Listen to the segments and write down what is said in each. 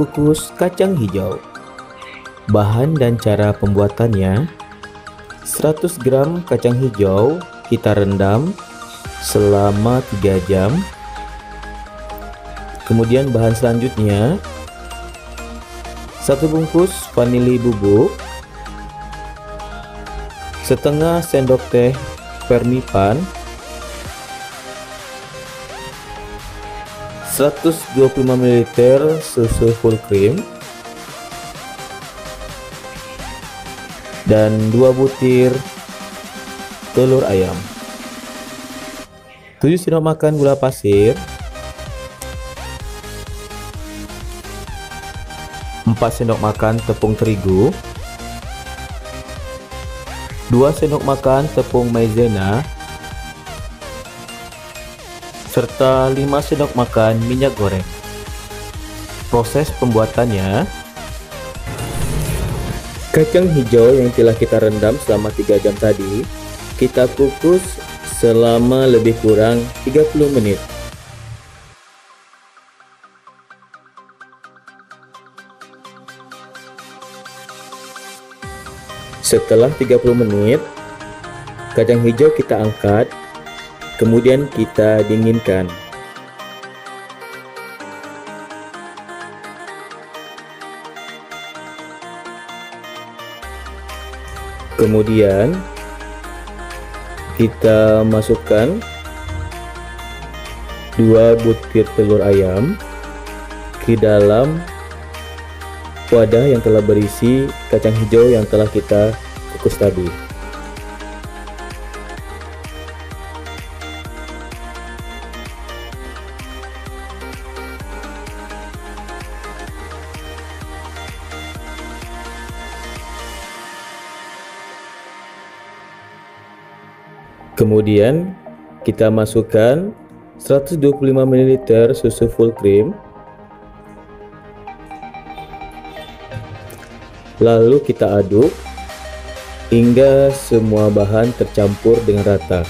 kukus kacang hijau. Bahan dan cara pembuatannya: 100 gram kacang hijau kita rendam selama 3 jam. Kemudian bahan selanjutnya: 1 bungkus vanili bubuk, setengah sendok teh pernipan, 125 ml susu full cream, dan 2 butir telur ayam, 7 sendok makan gula pasir, 4 sendok makan tepung terigu, 2 sendok makan tepung maizena, serta 5 sendok makan minyak goreng. Proses pembuatannya: kacang hijau yang telah kita rendam selama 3 jam tadi, kita kukus selama lebih kurang 30 menit. Setelah 30 menit, kacang hijau kita angkat. Kemudian kita dinginkan. Kemudian kita masukkan 2 butir telur ayam ke dalam wadah yang telah berisi kacang hijau yang telah kita kukus tadi. Kemudian kita masukkan 125 ml susu full cream, lalu kita aduk hingga semua bahan tercampur dengan rata.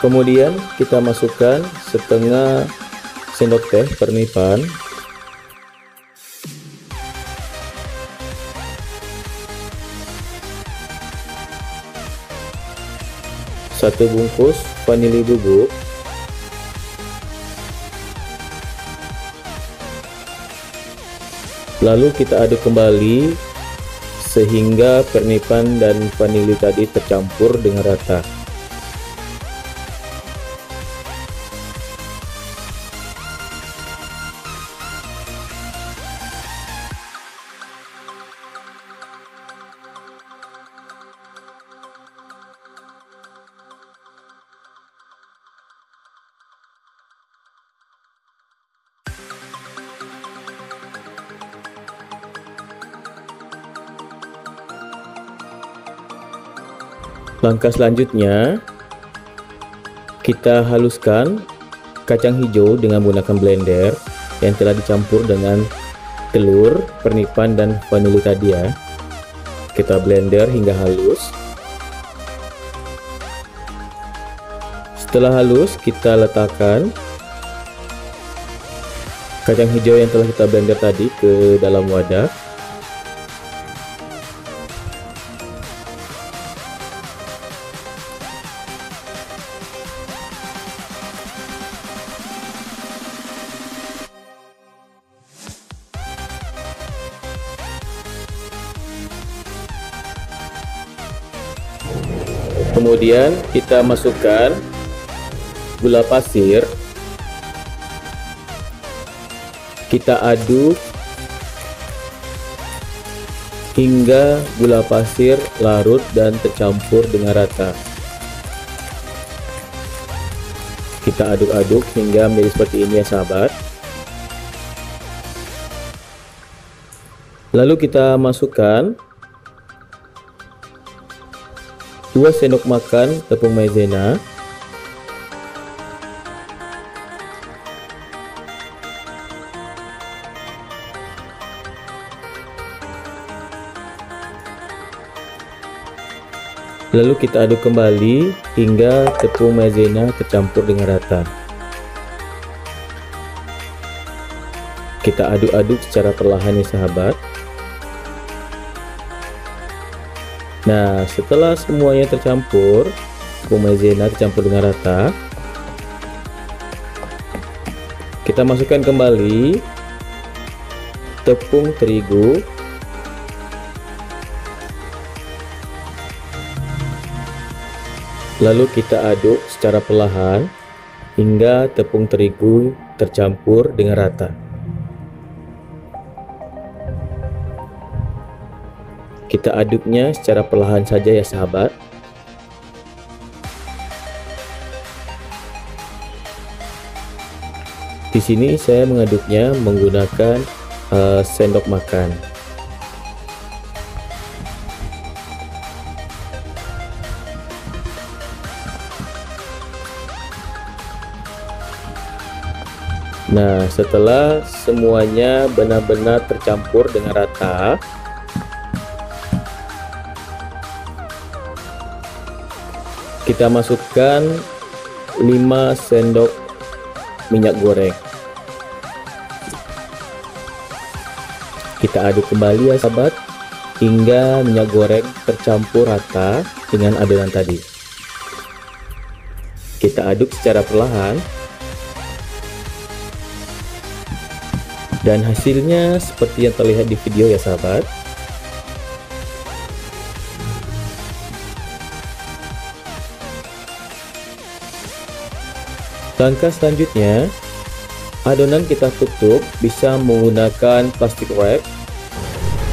Kemudian kita masukkan setengah sendok teh pernipan, satu bungkus vanili bubuk, lalu kita aduk kembali sehingga pernipan dan vanili tadi tercampur dengan rata. Langkah selanjutnya, kita haluskan kacang hijau dengan menggunakan blender yang telah dicampur dengan telur, pernipan, dan vanili tadi ya. Kita blender hingga halus. Setelah halus, kita letakkan kacang hijau yang telah kita blender tadi ke dalam wadah. Kemudian kita masukkan gula pasir, kita aduk hingga gula pasir larut dan tercampur dengan rata. Kita aduk-aduk hingga menjadi seperti ini ya sahabat. Lalu kita masukkan 2 sendok makan tepung maizena, lalu kita aduk kembali hingga tepung maizena tercampur dengan rata. Kita aduk-aduk secara perlahan ya sahabat. Nah, setelah semuanya tercampur, tepung maizena tercampur dengan rata, kita masukkan kembali tepung terigu, lalu kita aduk secara perlahan hingga tepung terigu tercampur dengan rata. Kita aduknya secara perlahan saja ya sahabat. Di sini saya mengaduknya menggunakan sendok makan. Nah, setelah semuanya benar-benar tercampur dengan rata, kita masukkan 5 sendok minyak goreng. Kita aduk kembali ya sahabat hingga minyak goreng tercampur rata dengan adonan tadi. Kita aduk secara perlahan dan hasilnya seperti yang terlihat di video ya sahabat. Langkah selanjutnya, adonan kita tutup bisa menggunakan plastik wrap.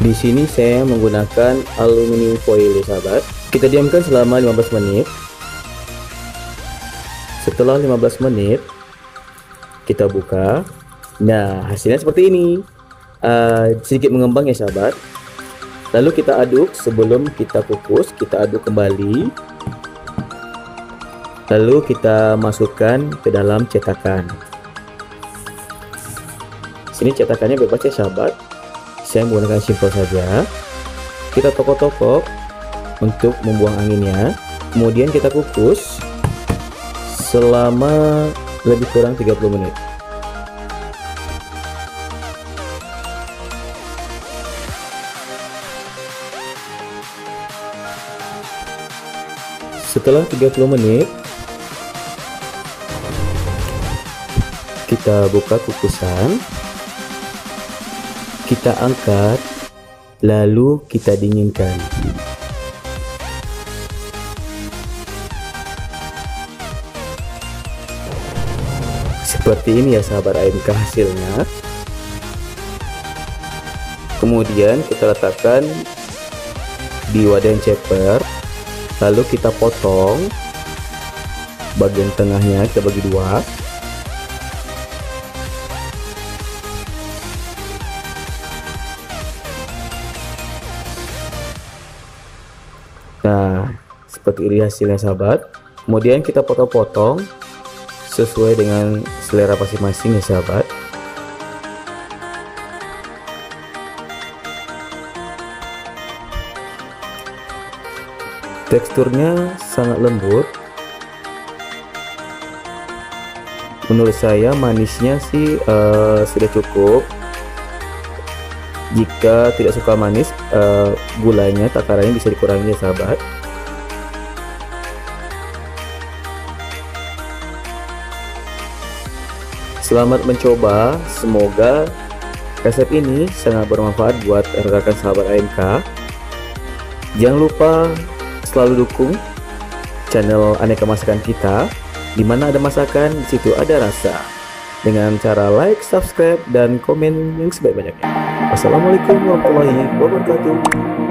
Di sini saya menggunakan aluminium foil ya sahabat. Kita diamkan selama 15 menit. Setelah 15 menit, kita buka. Nah, hasilnya seperti ini. Sedikit mengembang ya sahabat. Lalu kita aduk sebelum kita kukus, kita aduk kembali. Lalu kita masukkan ke dalam cetakan. Sini cetakannya bebas ya sahabat. Saya menggunakan simpel saja. Kita tokok-tokok untuk membuang anginnya. Kemudian kita kukus selama lebih kurang 30 menit. Setelah 30 menit, kita buka kukusan, kita angkat, lalu kita dinginkan. Seperti ini ya sahabat AMK hasilnya. Kemudian kita letakkan di wadah enceper, lalu kita potong bagian tengahnya, kita bagi dua. Nah, seperti ini hasilnya sahabat. Kemudian kita potong-potong sesuai dengan selera masing-masing ya sahabat. Teksturnya sangat lembut. Menurut saya manisnya sih sudah cukup. Jika tidak suka manis, gulanya, takarannya bisa dikurangi ya sahabat. Selamat mencoba, semoga resep ini sangat bermanfaat buat rekan-rekan sahabat AMK. Jangan lupa selalu dukung channel Aneka Masakan kita, di mana ada masakan, di situ ada rasa. Dengan cara like, subscribe, dan komen yang sebaik-banyaknya. Wassalamualaikum warahmatullahi wabarakatuh.